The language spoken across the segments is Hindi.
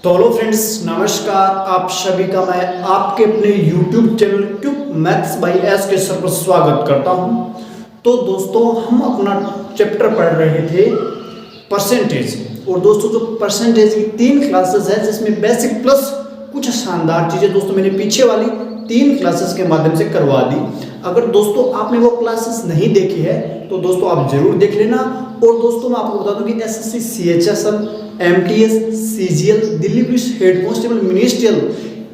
तो हेलो फ्रेंड्स, नमस्कार। आप सभी का मैं आपके अपने YouTube channel cube maths by S के सर पर स्वागत करता हूं। तो दोस्तों, हम अपना चैप्टर पढ़ रहे थे परसेंटेज। और दोस्तों, जो परसेंटेज की 3 क्लासेस है जिसमें बेसिक प्लस कुछ शानदार चीज़ें दोस्तों मैंने पीछे वाली 3 क्लासेस के माध्यम से करवा दी। अगर दोस्तों आपने वो क्लासेस नहीं देखी है तो दोस्तों आप जरूर देख लेना। और दोस्तों मैं आपको बता दूं कि SSC CHSL MTS CGL Delhi police head constable ministerial,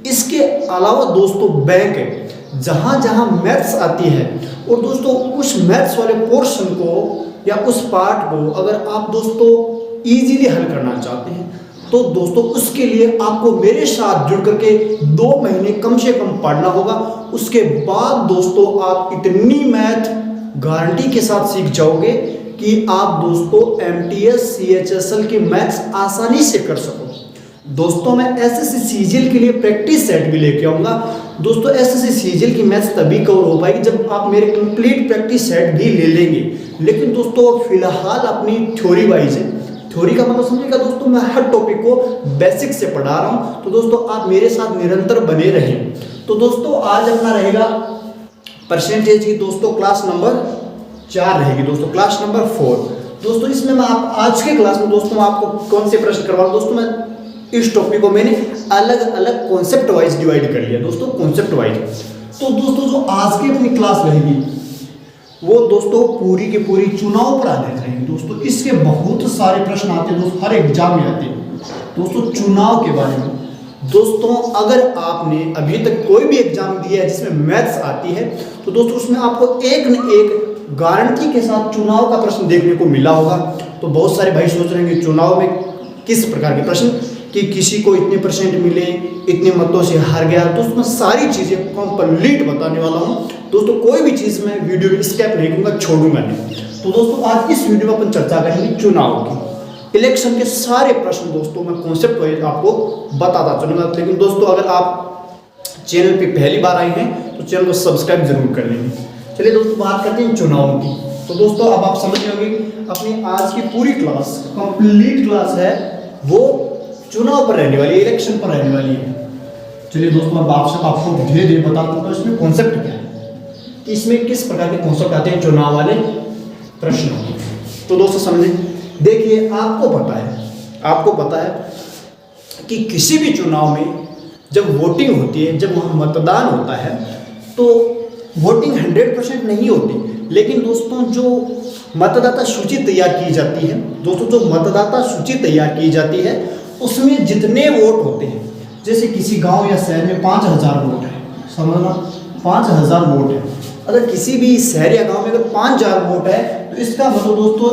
इसके अलावा दोस्तों बैंक है जहां जहां मैथ्स आती है। और दोस्तों उस मैथ्स वाले पोर्शन को या उस पार्ट को अगर आप दोस्तों इजीली हल करना चाहते हैं तो दोस्तों उसके लिए आपको मेरे साथ जुड़ करके 2 महीने कम से कम पढ़ना होगा। उसके बाद दोस्तों आप इतनी मैथ गारंटी के साथ सीख जाओगे कि आप दोस्तों एमटीएस सीएचएसएल की मैथ्स आसानी से कर सको। दोस्तों मैं एसएससी सीजीएल के लिए प्रैक्टिस सेट भी लेके आऊँगा। दोस्तों एसएससी सीजीएल की मैथ्स तभी कवर हो पाएगी जब आप मेरे कंप्लीट प्रैक्टिस सेट भी ले लेंगे। लेकिन दोस्तों फिलहाल अपनी थ्योरी वाइज है। थ्योरी का मतलब समझिएगा दोस्तों, मैं हर टॉपिक को बेसिक से पढ़ा रहा हूँ। तो दोस्तों आप मेरे साथ निरंतर बने रहें। तो दोस्तों आज अपना रहेगा परसेंटेज की दोस्तों क्लास नंबर 4 रहेगी दोस्तों, क्लास नंबर 4। दोस्तों इसमें मैं आप आज के क्लास में दोस्तों मैं आपको कौन से प्रश्न करवा दोस्तों, मैं इस टॉपिक को मैंने अलग अलग कॉन्सेप्ट वाइज डिवाइड कर लिया दोस्तों, कॉन्सेप्ट वाइज। तो दोस्तों जो आज की अपनी क्लास रहेगी वो दोस्तों पूरी की पूरी चुनाव पर आधारित रहेगी दोस्तों। इसके बहुत सारे प्रश्न आते हैं दोस्तों, हर एग्जाम में आते हैं दोस्तों चुनाव के बारे में। दोस्तों अगर आपने अभी तक कोई भी एग्जाम दिया है जिसमें मैथ्स आती है तो दोस्तों उसमें आपको एक न एक गारंटी के साथ चुनाव का प्रश्न देखने को मिला होगा। तो बहुत सारे भाई सोच रहे हैं कि चुनाव में किस प्रकार के प्रश्न, कि किसी को इतने परसेंट मिले, इतने मतों से हार गया। तो उसमें सारी चीज़ें कंप्लीट बताने वाला हूँ दोस्तों। कोई भी चीज़ मैं वीडियो में स्किप नहीं करूँगा, छोड़ूंगा नहीं। तो दोस्तों आज इस वीडियो में अपन चर्चा करेंगे चुनाव की, इलेक्शन के सारे प्रश्न दोस्तों मैं कॉन्सेप्ट वाइज आपको बताता चलूँगा। लेकिन दोस्तों अगर आप चैनल पे पहली बार आए हैं तो चैनल को सब्सक्राइब जरूर कर लेंगे। चलिए दोस्तों बात करते हैं चुनाव की। तो दोस्तों अब आप समझ जाओगे अपनी आज की पूरी क्लास कंप्लीट क्लास है वो चुनाव पर रहने वाली है, इलेक्शन पर रहने वाली है। चलिए दोस्तों अब आपको धीरे धीरे बताता हूँ इसमें कॉन्सेप्ट क्या है, कि इसमें किस प्रकार के कॉन्सेप्ट आते हैं चुनाव वाले प्रश्न। तो दोस्तों समझें, देखिए आपको पता है कि किसी भी चुनाव में जब वोटिंग होती है, जब वहाँ मतदान होता है तो वोटिंग 100% नहीं होती। लेकिन दोस्तों जो मतदाता सूची तैयार की जाती है दोस्तों, जो मतदाता सूची तैयार की जाती है उसमें जितने वोट होते हैं, जैसे किसी गांव या शहर में 5000 वोट है, समझना 5000 वोट है। अगर किसी भी शहर या गांव में अगर 5000 वोट है तो इसका मतलब दोस्तों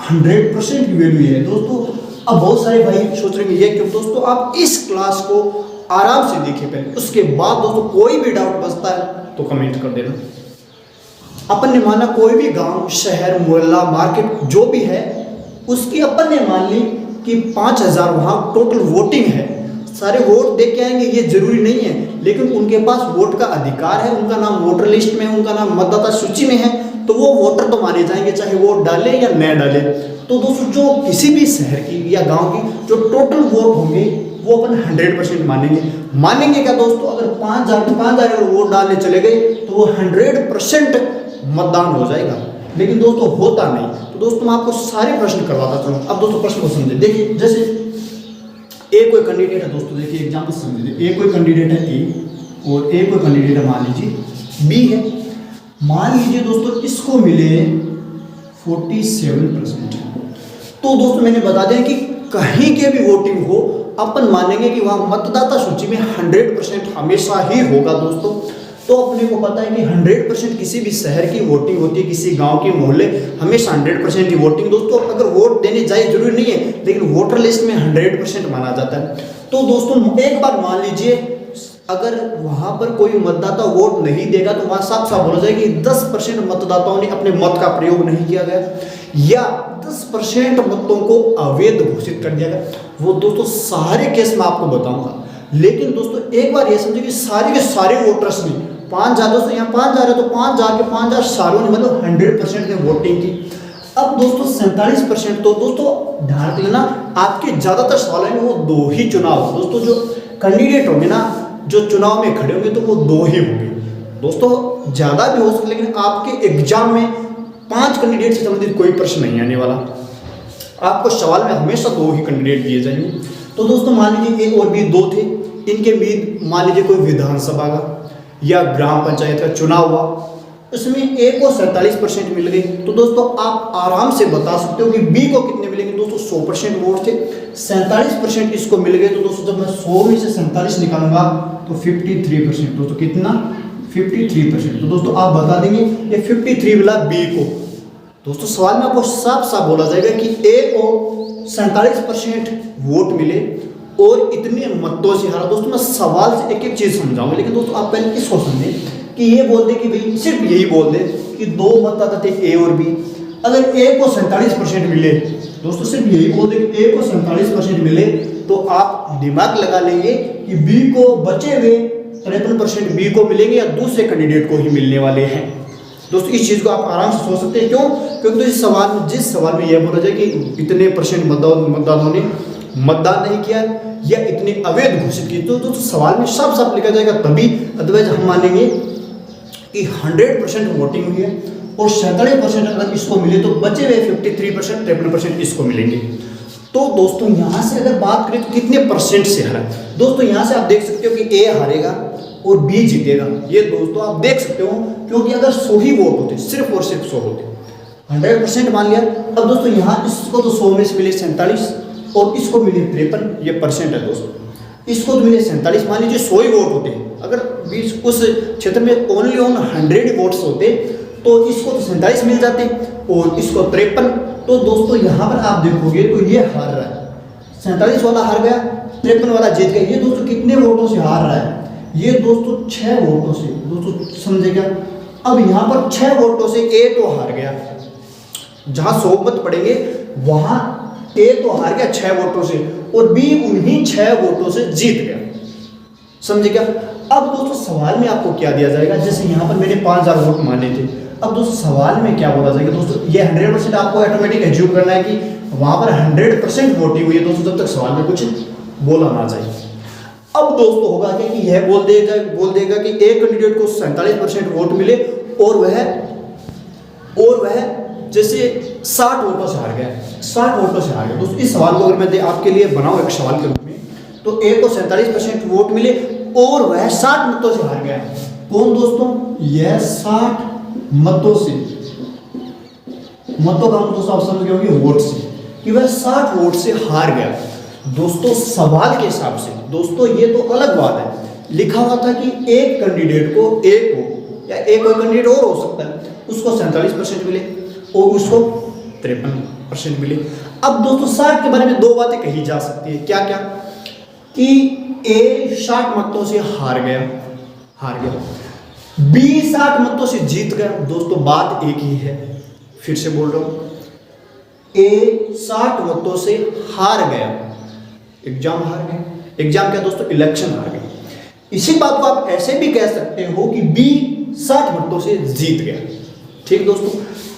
100% की वैल्यू है दोस्तों। अब बहुत सारे भाई सोच रहे हैं ये क्यों। दोस्तों आप इस क्लास को आराम से देखिए पहले, उसके बाद दोस्तों कोई भी डाउट बचता है तो कमेंट कर देना। अपन ने माना कोई भी गांव शहर मोहल्ला मार्केट जो भी है उसकी अपन ने मान ली कि 5000 वहाँ टोटल वोटिंग है। सारे वोट दे के आएंगे ये जरूरी नहीं है, लेकिन उनके पास वोट का अधिकार है, उनका नाम वोटर लिस्ट में है, उनका नाम मतदाता सूची में है, तो वो वोटर तो माने जाएंगे चाहे वोट डाले या न डाले। तो दोस्तों जो किसी भी शहर की या गांव की जो टोटल वोट होंगे वो अपन 100% मानेंगे क्या दोस्तों। अगर 5000 अगर वोट डालने चले गए तो वो 100% मतदान हो जाएगा, लेकिन दोस्तों होता नहीं। तो दोस्तों मैं आपको सारे प्रश्न करवाता चलूँ। अब दोस्तों प्रश्न को समझे, देखिए जैसे ए कोई कैंडिडेट है दोस्तों, देखिए एग्जाम्पल समझिए, ए कोई कैंडिडेट है ए और ए कोई कैंडिडेट है मान लीजिए बी है। मान लीजिए दोस्तों इसको मिले 47%। तो दोस्तों मैंने बता दिया कि कहीं के भी वोटिंग हो अपन मानेंगे कि वहाँ मतदाता सूची में 100% हमेशा ही होगा दोस्तों। तो अपने को पता है कि 100% किसी भी शहर की वोटिंग होती है, किसी गांव की मोहल्ले हमेशा 100% की वोटिंग दोस्तों। अगर वोट देने जाए जरूरी नहीं है, लेकिन वोटर लिस्ट में 100% माना जाता है। तो दोस्तों एक बार मान लीजिए अगर वहां पर कोई मतदाता वोट नहीं देगा तो वहां साफ साफ बोला जाए कि 10% मतदाताओं ने अपने मत का प्रयोग नहीं किया गया या 10% मतों को अवैध घोषित कर दिया गया। वो दोस्तों सारे केस मैं आपको बताऊंगा। लेकिन दोस्तों एक बार ये समझिए कि सारे के सारे वोटर्स ने 5000 दोस्तों यहाँ 5000 है तो 5000 के 5000 सारों ने मतलब 100% ने वोटिंग की। अब दोस्तों 47%, तो दोस्तों ध्यान रख लेना, आपके ज्यादातर सवाल है वो दो ही चुनाव, दोस्तों जो कैंडिडेट होंगे ना, जो चुनाव में खड़े होंगे तो वो दो ही होंगे दोस्तों, ज्यादा भी हो सकते, लेकिन आपके एग्जाम में 5 कैंडिडेट से संबंधित कोई प्रश्न नहीं आने वाला। आपको सवाल में हमेशा दो ही कैंडिडेट दिए जाएंगे। तो दोस्तों मान लीजिए ए और बी दो थे, इनके बीच मान लीजिए कोई विधानसभा का या ग्राम पंचायत का चुनाव हुआ, उसमें ए को 47% मिल गए, तो दोस्तों आप आराम से बता सकते हो कि बी को कितने मिलेंगे। दोस्तों 100% वोट थे, 47% इसको मिल गए, तो दोस्तों जब मैं 100 में से 47 निकालूंगा तो 53%, दोस्तों कितना 53%। तो दोस्तों आप बता देंगे ये 53 मिला बी को। दोस्तों सवाल में आपको साफ साफ बोला जाएगा कि ए को 47% वोट मिले और इतने मतों से हारा। दोस्तों मैं सवाल से एक एक चीज समझाऊंगा, लेकिन दोस्तों आप पहले इसको समझें कि ये बोल दे कि भाई सिर्फ यही बोल दे कि दो मतदाता थे ए और बी, अगर ए को 47% मिले, दोस्तों सिर्फ यही बोल दे कि ए को 47% मिले, तो आप दिमाग लगा लेंगे कि बी को बचे हुए 53% बी को मिलेंगे या दूसरे कैंडिडेट को ही मिलने वाले हैं। दोस्तों इस चीज को आप आराम से सोच सकते हैं, क्यों? क्योंकि तो जिस सवाल में यह बोला जाए कि इतने % मतदाताओं ने मतदान नहीं किया या इतने अवैध घोषित की, तो दोस्तों सवाल में साफ साफ लिखा जाएगा तभी, अदरवाइज हम मानेंगे कि 100% वोटिंग हुई है और 47% अगर इसको मिले तो बचे हुए 53% 53% इसको मिलेंगे। तो दोस्तों यहाँ से अगर बात करें तो कितने % से हारा, दोस्तों यहाँ से आप देख सकते हो कि ए हारेगा और बी जीतेगा, ये दोस्तों आप देख सकते हो, क्योंकि अगर 100 ही वोट होते, सिर्फ और सिर्फ 100 होते, 100% मान लिया। अब दोस्तों यहाँ इसको तो 100 में से मिले 47 और इसको मिले 53, ये % है दोस्तों, इसको तो मिले 47, मान लीजिए 100 ही वोट होते, अगर उस क्षेत्र में ओनली 100 वोट्स होते तो इसको तो 47 मिल जाते और इसको 53। तो दोस्तों यहाँ पर आप देखोगे तो ये हार रहा है, 47 वाला हार गया, 53 वाला जीत गया। ये दोस्तों कितने वोटों से हार रहा है? ये दोस्तों 6 वोटों से, दोस्तों समझेगा। अब यहाँ पर 6 वोटों से ए तो हार गया, जहां 100 मत पड़ेंगे वहां ए तो हार गया 6 वोटों से और बी उन्हीं 6 वोटों से जीत गया, समझे क्या? अब दोस्तों सवाल में आपको क्या दिया जाएगा, जैसे यहाँ पर मैंने 5000 वोट माने थे, अब दोस्तों सवाल में क्या बोला जाएगा? दोस्तों ये 100% आपको ऑटोमेटिक एज्यूम करना है कि वहां पर 100% वोटिंग हुई है दोस्तों, जब तक सवाल में कुछ बोला ना जाए। अब दोस्तों होगा क्या कि यह बोल देगा कि एक कैंडिडेट को 47% वोट मिले और वह जैसे 60 वोटों से हार गया, 60 वोटों से हार गया। दोस्तों इस सवाल को अगर मैं आपके लिए बनाऊं एक सवाल के रूप में, तो ए को 47% वोट मिले और वह 60 मतों से हार गया। कौन दोस्तों? यह 60 मतों से, मतों का दोस्तों आप समझ गए होंगे वोट से, कि वह 60 वोट से हार गया। दोस्तों सवाल के हिसाब से दोस्तों ये तो अलग बात है, लिखा हुआ था कि एक कैंडिडेट को या एक कोई कैंडिडेट और हो सकता है, उसको 47% मिले और उसको 53% मिले। अब दोस्तों 60 के बारे में दो बातें कही जा सकती है, क्या क्या? कि ए 60 मतों से हार गया, बी 60 मतों से जीत गया। दोस्तों बात एक ही है, फिर से बोल रहा हूं, ए 60 मतों से हार गया, एग्जाम हार गए, एग्जाम क्या दोस्तों? इलेक्शन हार गए। इसी बात को आप ऐसे भी कह सकते हो कि बी 60 मतों से जीत गया। ठीक दोस्तों,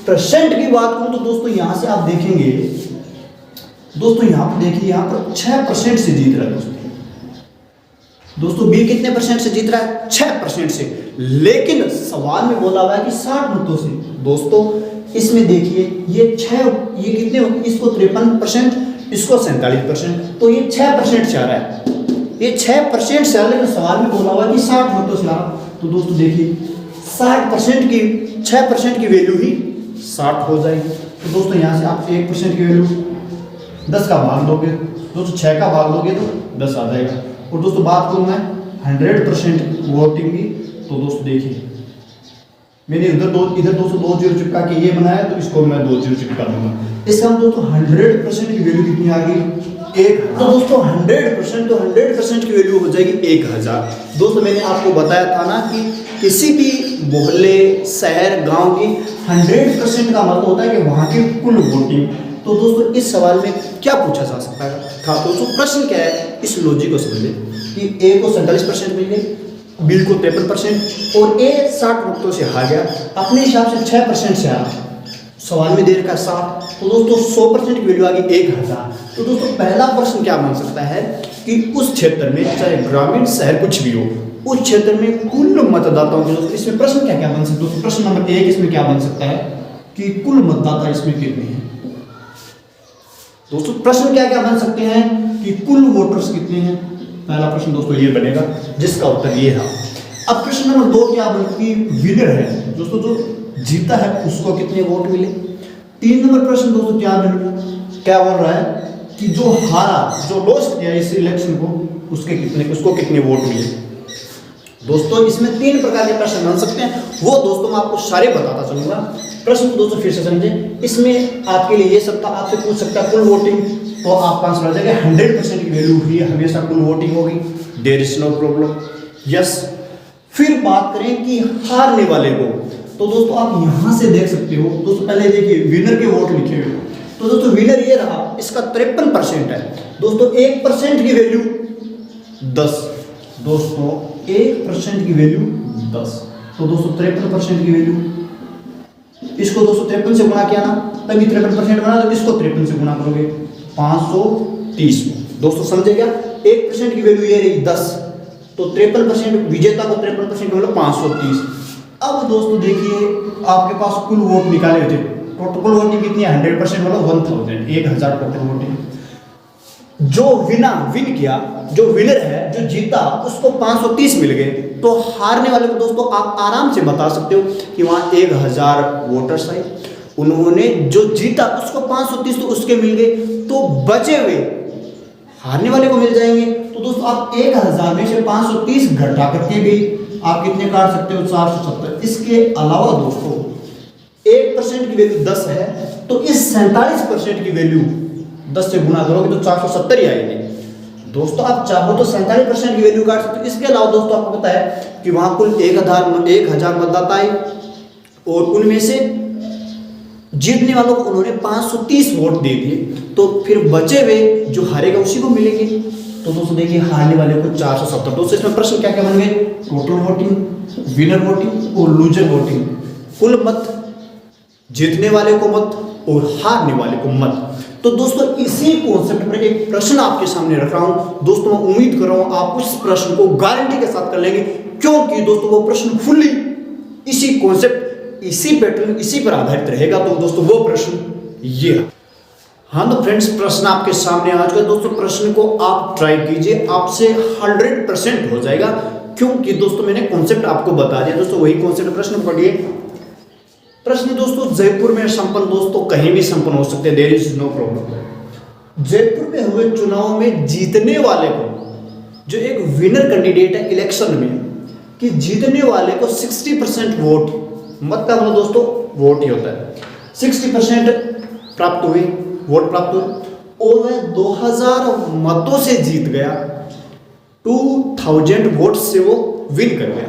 % की बात करूं तो दोस्तों यहां से आप देखेंगे, दोस्तों यहां पर देखिए, यहां पर 6% से जीत रहा है दोस्तों बी कितने % से जीत रहा है? 6% से। लेकिन सवाल में बोला हुआ है कि 60 मतों से। दोस्तों इसमें देखिए ये कितने, इसको 53%, इसको 47%, तो ये 6% से आ रहा है, ये 6% से आ रहा है, लेकिन सवाल में बोला हुआ है कि 60 मतों से आ रहा। तो दोस्तों देखिए 60% की 6% की वैल्यू ही 60 हो जाएगी। तो दोस्तों यहाँ से आप 1% की वैल्यू 10 का भाग दोगे, दोस्तों 6 का भाग दोगे तो 10 आ जाएगा। और दोस्तों बात करूँ मैं 100% वोटिंग की, तो दोस्तों देखिए मैंने इधर दोस्तों 2 जीरो चिपका के ये बनाया, तो इसको मैं 2 जीरो चिपका दूंगा। इसका दोस्तों 100% की वैल्यू कितनी आ गई? 1। तो दोस्तों 100% की वैल्यू हो जाएगी 1000। दोस्तों मैंने आपको बताया था ना कि किसी भी मोहल्ले, शहर, गांव की 100% का मतलब होता है कि वहां की कुल वोटिंग। तो दोस्तों इस सवाल में क्या पूछा जा सकता था? दोस्तों प्रश्न क्या है, इस लॉजिक को समझिए कि ए को 47% मिल गई, बी को 53% और ए 60 मतों से हार गया, अपने हिसाब से 6% से हारा। सवाल में दे रखा है 60, तो दोस्तों 100% की वैल्यू आ गई 1000। तो दोस्तों पहला प्रश्न क्या बन सकता है कि उस क्षेत्र में, चाहे ग्रामीण शहर कुछ भी हो, उस क्षेत्र में कुल मतदाताओं के, दोस्तों इसमें प्रश्न क्या क्या बन सकते हैं। दोस्तों प्रश्न नंबर 1 इसमें क्या बन सकता है कि कुल मतदाता इसमें कितने हैं। दोस्तों प्रश्न क्या क्या बन सकते हैं कि कुल वोटर्स कितने हैं। पहला प्रश्न दोस्तों ये बनेगा, जिसका उत्तर ये है। अब प्रश्न नंबर 2 क्या बनेगी, विनर है दोस्तों, जो जीता है उसको कितने वोट मिले। 3 नंबर प्रश्न दोस्तों क्या बोल रहा है कि जो हारा, जो लॉस किया इस इलेक्शन को, उसको कितने वोट मिले। दोस्तों इसमें 3 प्रकार के प्रश्न बन सकते हैं, वो दोस्तों मैं आपको सारे बताता चलूंगा। प्रश्न को दोस्तों फिर से समझें। इसमें आपके लिए ये सब था, आपसे पूछ सकता है कुल वोटिंग, तो आपका आंसर आ जाएगा 100% की वैल्यू हुई, हमेशा कुल वोटिंग होगी, there is no problem, yes. फिर बात करें कि हारने वाले को, तो दोस्तों आप यहां से देख सकते हो। दोस्तों पहले देखिए विनर के वोट लिखे हुए, तो दोस्तों विनर ये रहा, इसका 53% है। दोस्तों 1% की वैल्यू 10, दोस्तों 1% की वैल्यू 10, तो दोस्तों 53% की वैल्यू, इसको दोस्तों 53 से गुणा किया ना, तभी 53% बना, तो इसको 53 से गुणा करोगे 530। दोस्तों समझे क्या, 1% की वैल्यू ये रही 10, तो 53%, विजेता को 53% मतलब 530। अब दोस्तों देखिए आपके पास कुल वोट निकाले हुए थे, टोटल वोटिंग कितनी है, 100% मतलब 1000 टोटल वोटिंग। जो विन किया, जो विनर है, जो जीता, उसको 530 मिल गए। तो हारने वाले को दोस्तों आप आराम से बता सकते हो कि वहाँ 1000 वोटर्स आए, उन्होंने जो जीता उसको 530 तो उसके मिल गए, तो बचे हुए हारने वाले को मिल जाएंगे। तो दोस्तों आप 1000 में से 530 घटा करके भी आप कितने काट सकते हो, 470। इसके अलावा दोस्तों 1% की वैल्यू 10 है, तो इस 47% की वैल्यू 10 से गुणा करोगे तो 470 ही आएगी। दोस्तों आप चाहो तो 47% की वैल्यू काट सकते हो। इसके अलावा दोस्तों आपको पता है कि वहां कुल 1000 मतदाता आए, और उनमें से जीतने वालों को उन्होंने 530 वोट दे दिए, तो फिर बचे हुए जो हारेगा उसी को मिलेंगे। तो दोस्तों देखिए हारने वाले को 470। दोस्तों इसमें प्रश्न क्या क्या बन गए, टोटल वोटिंग, विनर वोटिंग और लूजर वोटिंग, कुल मत, जीतने वाले को मत और हारने वाले को मत। तो दोस्तों इसी कॉन्सेप्ट पर एक प्रश्न आपके सामने रख रहा हूं। दोस्तों मैं उम्मीद कर रहा हूं आप उस प्रश्न को गारंटी के साथ कर लेंगे, क्योंकि दोस्तों वो प्रश्न फुल्ली इसी कॉन्सेप्ट, इसी पैटर्न, इसी पर आधारित रहेगा। तो दोस्तों वो प्रश्न ये है। हाँ तो फ्रेंड्स प्रश्न आपके सामने आ चुका है। दोस्तों प्रश्न को आप ट्राई कीजिए, आपसे 100% हो जाएगा, क्योंकि दोस्तों मैंने कॉन्सेप्ट आपको बता दिया। दोस्तों वही कॉन्सेप्ट प्रश्न पढ़िए। प्रश्न दोस्तों जयपुर में संपन्न, दोस्तों कहीं भी संपन्न हो सकते हैं, there is no problem. Jaipur में हुए चुनाव में जीतने वाले को, जो एक विनर कैंडिडेट है इलेक्शन में, कि जीतने वाले को 60% वोट, मतलब दोस्तों वोट ही होता है, 60% प्राप्त हुए, वोट प्राप्त हुए, और वह 2000 मतों से जीत गया, 2000 वोट से वो विन कर गया।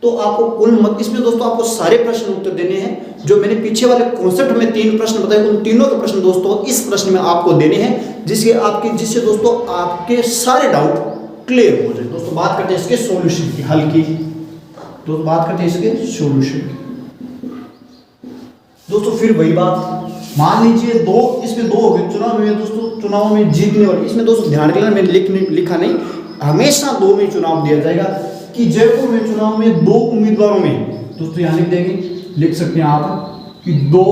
तो आपको कुल मत, इसमें दोस्तों आपको सारे प्रश्न उत्तर देने हैं। जो मैंने पीछे वाले कॉन्सेप्ट में 3 प्रश्न बताए, उन तीनों के प्रश्न दोस्तों इस प्रश्न में आपको देने हैं, जिससे दोस्तों आपके सारे डाउट क्लियर हो जाए। दोस्तों बात करते हैं इसके सॉल्यूशन की, हल की। तो बात करते हैं इसके सॉल्यूशन की। दोस्तों फिर वही बात, मान लीजिए इसमें 2 हो गए चुनाव में। दोस्तों चुनाव में जीतने वाले, इसमें दोस्तों ध्यान रखना मैंने लिखा नहीं, हमेशा 2 में चुनाव दिया जाएगा, कि जयपुर में चुनाव में 2 उम्मीदवारों में, दोस्तों यहां लिख देंगे, लिख सकते हैं आप कि 2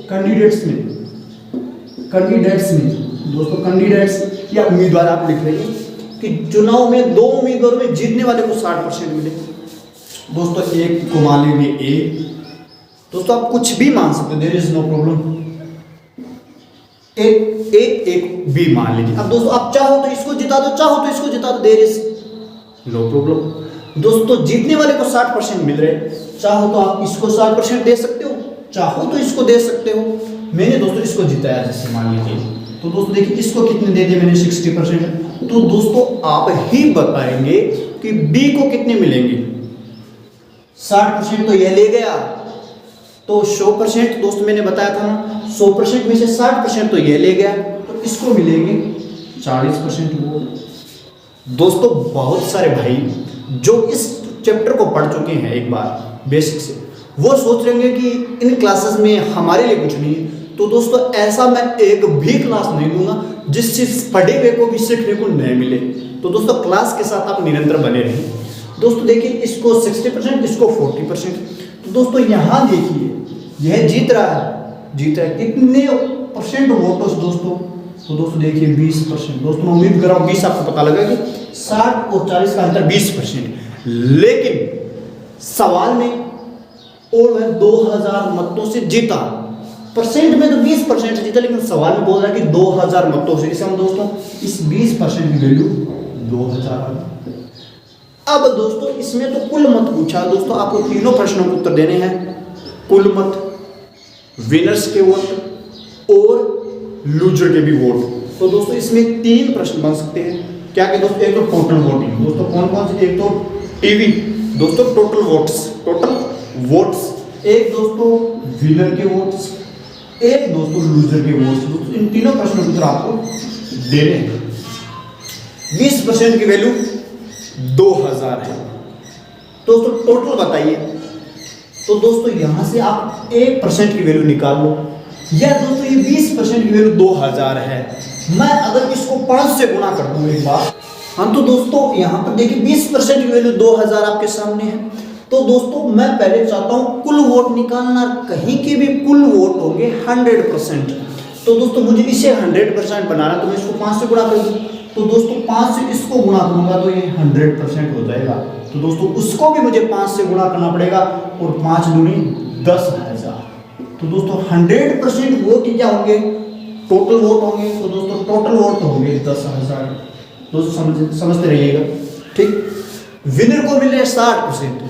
कैंडिडेट्स में, दोस्तों कैंडिडेट्स या उम्मीदवार आप लिख लेंगे कि चुनाव में 2 उम्मीदवारों में जीतने वाले को 60% मिले। दोस्तों एक को मान लेंगे ए, दोस्तों आप कुछ भी मान सकते हो, देयर इज नो प्रॉब्लम। एक बी मान लीजिए। अब दोस्तों आप चाहो तो इसको जिता दो, चाहो तो इसको जिता दो, देयर इज नो प्रॉब्लम। दोस्तों जीतने वाले को 60% मिल रहे, चाहो तो आप इसको 60% दे सकते हो, चाहो तो इसको दे सकते हो। मैंने दोस्तों इसको जिताया जैसे मान लीजिए, तो दोस्तों देखिए इसको कितने दे दिए मैंने, 60%। तो दोस्तों आप ही बताएंगे कि बी को कितने मिलेंगे। 60% तो यह ले गया, तो 100% दोस्तों मैंने बताया था ना, 100% में से 60% तो ये ले गया, तो इसको मिलेंगे 40% वो। दोस्तों बहुत सारे भाई जो इस चैप्टर को पढ़ चुके हैं एक बार बेसिक से, वो सोच रहे होंगे कि इन क्लासेस में हमारे लिए कुछ नहीं है। तो दोस्तों ऐसा मैं एक भी क्लास नहीं दूंगा जिससे पढ़े हुए को भी सीखने को नहीं मिले। तो दोस्तों क्लास के साथ आप निरंतर बने रहें। दोस्तों देखिए, इसको 60%, इसको 40%। तो दोस्तों यहाँ देखिए यह जीत रहा है कितने परसेंट वोटर्स दोस्तों? तो दोस्तों देखिए 20%। दोस्तों मैं उम्मीद कर रहा हूँ 20 आपको पता लगा कि 60 और 40 का अंतर 20%। लेकिन सवाल में और वह 2000 मतों से जीता। परसेंट में तो 20% जीता, लेकिन सवाल में बोल रहा है कि 2000 मतों से। इसका दोस्तों इस 20% की वैल्यू 2000। अब दोस्तों इसमें तो कुल मत पूछा दोस्तों, आपको तीनों प्रश्नों के उत्तर देने हैं। कुल मत, विनर्स के वोट और लूजर के भी वोट। तो दोस्तों इसमें 3 प्रश्न बन सकते हैं। क्या क्या दोस्तों? एक तो टोटल वोटिंग। दोस्तों कौन कौन से? एक तो टीवी दोस्तों टोटल वोट्स, एक दोस्तों विनर के वोट्स, एक दोस्तों लूजर के वोट्स। दोस्तों इन तीनों प्रश्नों के उत्तर आपको देने हैं। 20% की वैल्यू 2000 है। दोस्तों टोटल बताइए। तो दोस्तों यहां से आप 1% की वैल्यू निकाल लो, या दोस्तों ये 20% की वैल्यू 2000 है। मैं अगर इसको 5 से गुणा कर दूं एक बार, हम तो दोस्तों यहां पर देखिए 20% की वैल्यू 2000 आपके सामने है। तो दोस्तों मैं पहले चाहता हूं कुल वोट निकालना। कहीं के भी कुल वोट होंगे 100%। तो दोस्तों मुझे इसे 100% बनाना, तो मैं इसको 5 से गुणा कर दूं। तो दोस्तों 5 से इसको गुणा करूंगा तो ये 100% हो जाएगा। तो दोस्तों उसको भी मुझे 5 से गुणा करना पड़ेगा, और 5 दूनी 10,000। तो दोस्तों 100% वोट क्या होंगे? टोटल वोट होंगे। तो दोस्तों टोटल वोट होंगे 10,000। दोस्तों समझते रहिएगा, ठीक। विनर को मिल रहे हैं 60%,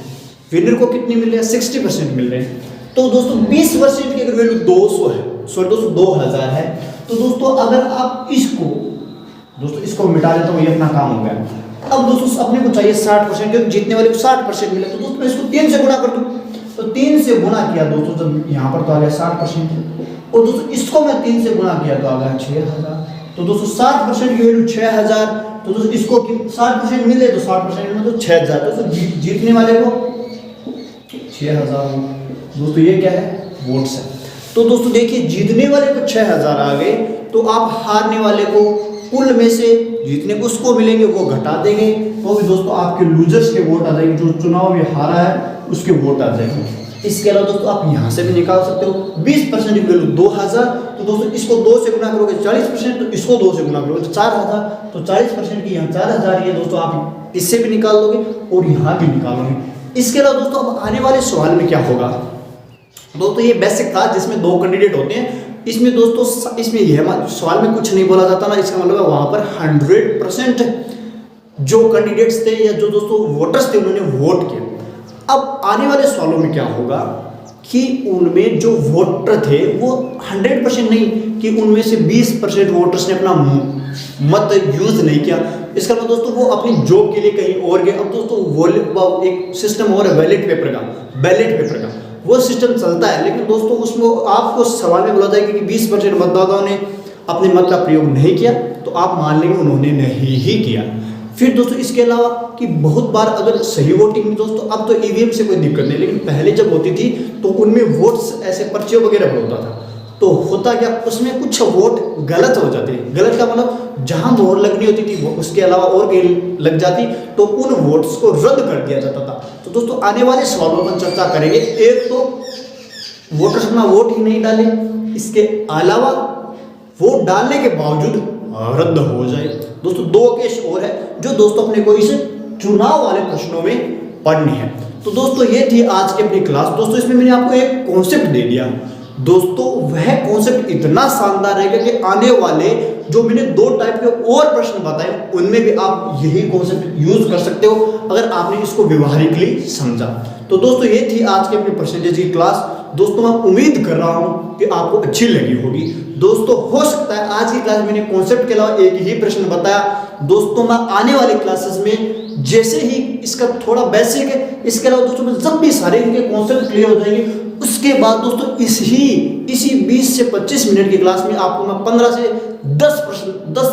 विनर को कितनी मिल रही है? 60% मिल रहे हैं। तो दोस्तों 20% की अगर वैल्यू 200 है, सॉरी दोस्तों 2000 है, तो दोस्तों अगर आप इसको मिटा दें तो ये अपना काम हो गया। अब दोस्तों अपने को चाहिए 60%, क्योंकि जीतने वाले को 60% मिले। तो दोस्तों मैं इसको 3 से गुणा कर दूं। तो 3 से गुणा किया दोस्तों, जब यहाँ पर तो आ गया 60%, और दोस्तों इसको मैं 3 से गुणा किया तो आ गया 6000। तो दोस्तों 60% की वैल्यू 6000। तो दोस्तों इसको 60% मिले तो 60% में तो 6000। दोस्तों जीतने वाले को 6000। दोस्तों ये क्या है? वोट्स है। तो दोस्तों देखिए जीतने वाले को 6000 आ गए, तो आप हारने वाले को कुल में से जितने उसको मिलेंगे वो घटा देंगे, तो भी दोस्तों आपके लूजर्स के वोट आ जाएंगे। जो चुनाव में हारा है उसके वोट आ जाएंगे। इसके अलावा दोस्तों आप यहाँ से भी निकाल सकते हो 20% की वैल्यू 2000। तो दोस्तों इसको 2 से गुणा करोगे 40%, तो इसको 2 से गुणा करोगे तो 4000। तो 40% की यहाँ 4000 ये दोस्तों आप इससे भी निकाल दोगे और यहाँ भी निकालोगे। इसके अलावा दोस्तों अब आने वाले सवाल में क्या होगा? दोस्तों ये बेसिक था जिसमें 2 कैंडिडेट होते हैं। इसमें दोस्तों इसमें यह सवाल में कुछ नहीं बोला जाता ना, इसका मतलब है वहां पर 100% जो कैंडिडेट्स थे या जो दोस्तों वोटर्स थे उन्होंने वोट किया। अब आने वाले सवालों में क्या होगा कि उनमें जो वोटर थे वो 100% नहीं, कि उनमें से 20% वोटर्स ने अपना मत यूज नहीं किया। इसका मतलब दोस्तों वो अपनी जॉब के लिए कहीं और गए। अब दोस्तों एक सिस्टम और है बैलेट पेपर का वो सिस्टम चलता है, लेकिन दोस्तों उसमें आपको सवाल में बोला जाएगा कि 20% मतदाताओं ने अपने मत का प्रयोग नहीं किया, तो आप मान लेंगे उन्होंने नहीं ही किया। फिर दोस्तों इसके अलावा कि बहुत बार अगर सही वोटिंग में दोस्तों, अब तो ईवीएम से कोई दिक्कत नहीं, लेकिन पहले जब होती थी तो उनमें वोट्स ऐसे पर्चे वगैरह पर होता था। तो होता क्या, उसमें कुछ वोट गलत हो जाते हैं। गलत का मतलब जहां मोहर लगनी होती थी उसके अलावा और कहीं लग जाती, तो उन वोट्स को रद्द कर दिया जाता था। तो दोस्तों आने वाले सवालों पर चर्चा करेंगे। एक तो वोटर्स अपना वोट ही नहीं डाले, इसके अलावा वोट डालने के बावजूद रद्द हो जाए। दोस्तों 2 केस और है जो दोस्तों अपने को इस चुनाव वाले प्रश्नों में पढ़नी है। तो दोस्तों ये थी आज की अपनी क्लास। दोस्तों इसमें मैंने आपको एक कॉन्सेप्ट दे दिया। दोस्तों वह कॉन्सेप्ट इतना शानदार रहेगा कि आने वाले जो मैंने 2 टाइप के और प्रश्न बताए उनमें भी आप यही कॉन्सेप्ट यूज कर सकते हो अगर आपने इसको व्यवहारिकली समझा। तो दोस्तों ये थी आज के अपनी परसेंटेज की क्लास। दोस्तों मैं उम्मीद कर रहा हूं कि आपको अच्छी लगी होगी। दोस्तों हो सकता है आज की क्लास में मैंने कॉन्सेप्ट के अलावा एक ही प्रश्न बताया। दोस्तों मैं आने वाली क्लासेस में जैसे ही इसका थोड़ा बेसिक है, इसके अलावा दोस्तों मैं जब भी सारे इनके कॉन्सेप्ट क्लियर हो जाएंगे उसके बाद दोस्तों इसी 20 से 25 मिनट की क्लास में आपको मैं 10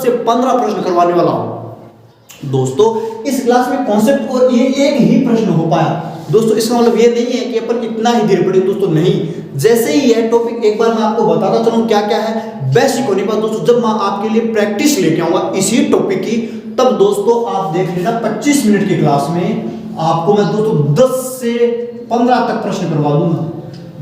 से 15 प्रश्न करवाने वाला हूं। दोस्तों इस क्लास में कॉन्सेप्ट और ये एक ही प्रश्न हो पाया, दोस्तों इसका मतलब ये नहीं है कि अपन इतना ही धीरे पढ़ेंगे दोस्तों, नहीं। जैसे ही यह टॉपिक एक बार मैं आपको बताता चलूं क्या क्या है, बेसिक होने के बाद दोस्तों जब मैं आपके लिए प्रैक्टिस लेके आऊंगा इसी टॉपिक की, तब दोस्तों आप देख लेना 25 मिनट की क्लास में आपको मैं दोस्तों 10 से 15 तक प्रश्न करवा दूंगा।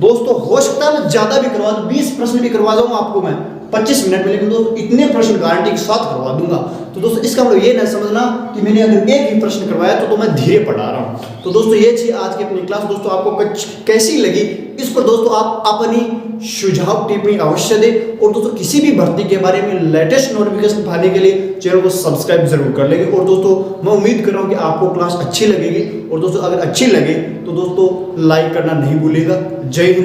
दोस्तों हो सकता है मैं ज्यादा भी करवा दूं, 20 प्रश्न भी करवा दूंगा आपको मैं 25 मिनट में, लेकिन दोस्तों इतने प्रश्न गारंटी के साथ करवा दूंगा। तो दोस्तों इसका मतलब ये ना समझना कि मैंने अगर एक ही प्रश्न करवाया तो मैं धीरे पढ़ा रहा हूं। तो दोस्तों ये थी आज की अपनी क्लास। दोस्तों आपको कैसी लगी इस पर दोस्तों आप अपनी सुझाव टिप्पणी अवश्य दें, और दोस्तों किसी भी भर्ती के बारे में लेटेस्ट नोटिफिकेशन पाने के लिए चैनल को सब्सक्राइब जरूर कर लेंगे। और दोस्तों मैं उम्मीद कर रहा हूं कि आपको क्लास अच्छी लगेगी, और दोस्तों अगर अच्छी लगे तो दोस्तों लाइक करना नहीं भूलिएगा। जय हिंद।